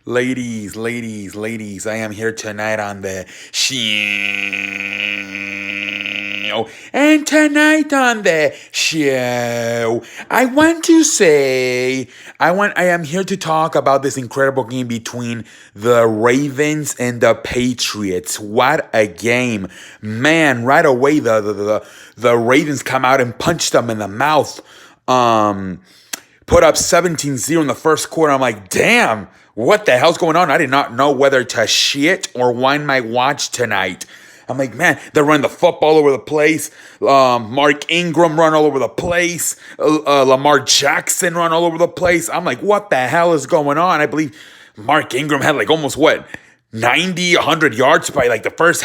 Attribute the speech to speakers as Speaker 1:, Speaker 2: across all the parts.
Speaker 1: Ladies, I am here tonight on the show. And tonight on the show, I am here to talk about this incredible game between the Ravens and the Patriots. What a game. Man, right away the Ravens come out and punch them in the mouth. Put up 17-0 in the first quarter. I'm like, damn, what the hell's going on? I did not know whether to shit or wind my watch tonight. I'm like, man, they're running the football all over the place. Mark Ingram run all over the place. Lamar Jackson run all over the place. I'm like, what the hell is going on? I believe Mark Ingram had like almost what? 90, 100 yards by like the first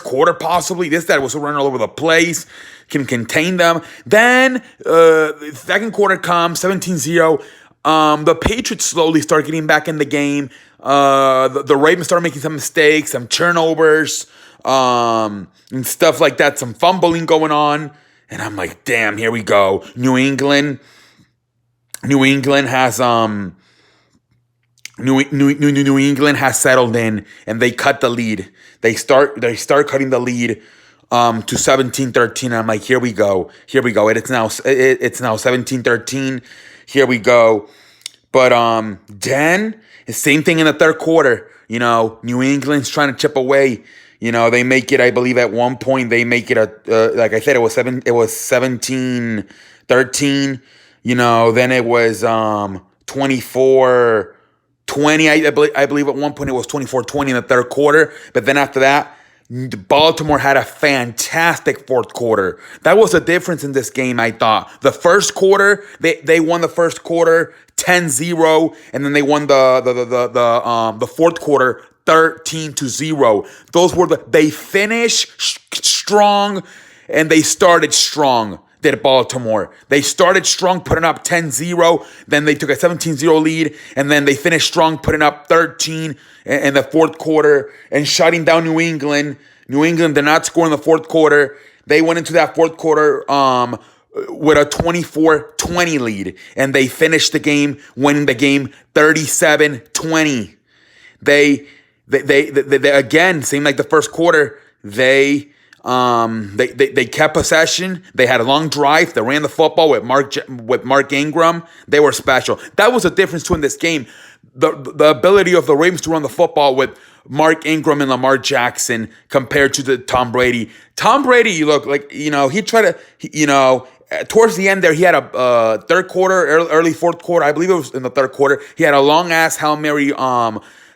Speaker 1: quarter possibly. This guy was running all over the place, can contain them. Then the second quarter comes, 17-0. The Patriots slowly start getting back in the game. The Ravens start making some mistakes, some turnovers, and stuff like that, some fumbling going on. And I'm like, damn, here we go. New England has New England has settled in and they cut the lead. They start cutting the lead to 17-13. I'm like, here we go. It's now 17-13. Here we go. But then the same thing in the third quarter. You know, New England's trying to chip away. You know, they make it. I believe at one point they make it like I said, it was 17-13. You know, then it was 24-20. I believe at one point it was 24-20 in the third quarter. But then after that, Baltimore had a fantastic fourth quarter. That was the difference in this game, I thought. The first quarter, they won the first quarter 10-0, and then they won the fourth quarter 13-0. They finished strong and they started strong. Did Baltimore. They started strong, putting up 10-0. Then they took a 17-0 lead, and then they finished strong, putting up 13 in the fourth quarter and shutting down New England. New England did not score in the fourth quarter. They went into that fourth quarter with a 24-20 lead, and they finished the game, winning the game 37-20. They again, same like the first quarter, they kept possession. They had a long drive. They ran the football with Mark Ingram. They were special. That was the difference too in this game. The ability of the Ravens to run the football with Mark Ingram and Lamar Jackson compared to the Tom Brady. Tom Brady, you look like, you know, he tried to, towards the end there, he had a third quarter, early fourth quarter. I believe it was in the third quarter. He had a long ass Hail Mary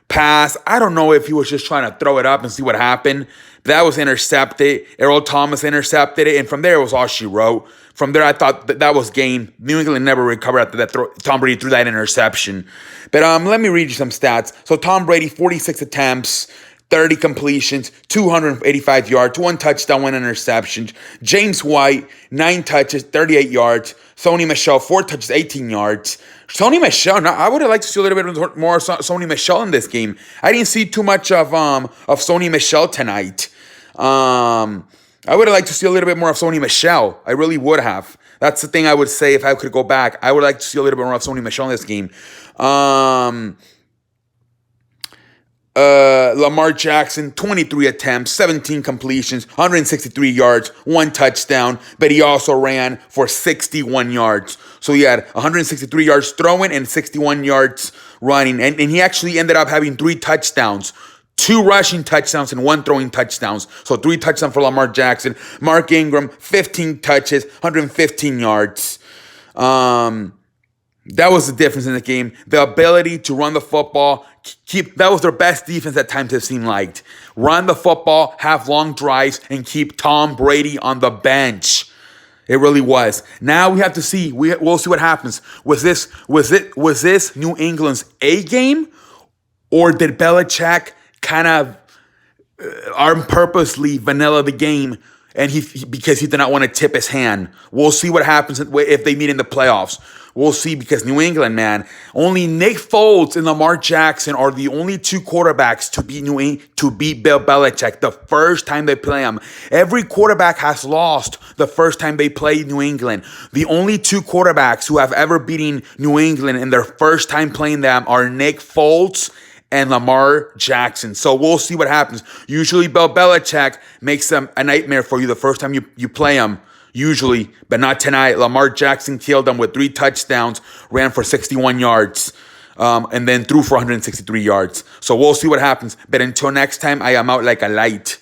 Speaker 1: pass. I don't know if he was just trying to throw it up and see what happened. That was intercepted. Earl Thomas intercepted it, and from there it was all she wrote. From there, I thought that was game. New England never recovered after that. Tom Brady threw that interception. But let me read you some stats. So Tom Brady, 46 attempts, 30 completions, 285 yards, 1 touchdown, 1 interception. James White, 9 touches, 38 yards. Sony Michel, 4 touches, 18 yards. Sony Michel, I would have liked to see a little bit more Sony Michel in this game. I didn't see too much of Sony Michel tonight. I would have liked to see a little bit more of Sony Michel. I really would have. That's the thing I would say if I could go back. I would like to see a little bit more of Sony Michel in this game. Lamar Jackson, 23 attempts, 17 completions, 163 yards, 1 touchdown, but he also ran for 61 yards. So he had 163 yards throwing and 61 yards running. And he actually ended up having 3 touchdowns. 2 rushing touchdowns and 1 throwing touchdowns. So 3 touchdowns for Lamar Jackson. Mark Ingram, 15 touches, 115 yards. That was the difference in the game. The ability to run the football, that was their best defense at times, it seemed like. Run the football, have long drives, and keep Tom Brady on the bench. It really was. Now we have to see. We'll see what happens. Was this New England's A game, or did Belichick kind of purposely vanilla the game, and because he did not want to tip his hand? We'll see what happens if they meet in the playoffs. We'll see, because New England, man, only Nick Foles and Lamar Jackson are the only 2 quarterbacks to beat Bill Belichick the first time they play him. Every quarterback has lost the first time they played New England. The only 2 quarterbacks who have ever beaten New England in their first time playing them are Nick Foles and Lamar Jackson. So we'll see what happens. Usually Bill Belichick makes them a nightmare for you the first time you play him. Usually, but not tonight. Lamar Jackson killed them with 3 touchdowns, ran for 61 yards, and then threw for 163 yards. So we'll see what happens. But until next time, I am out like a light.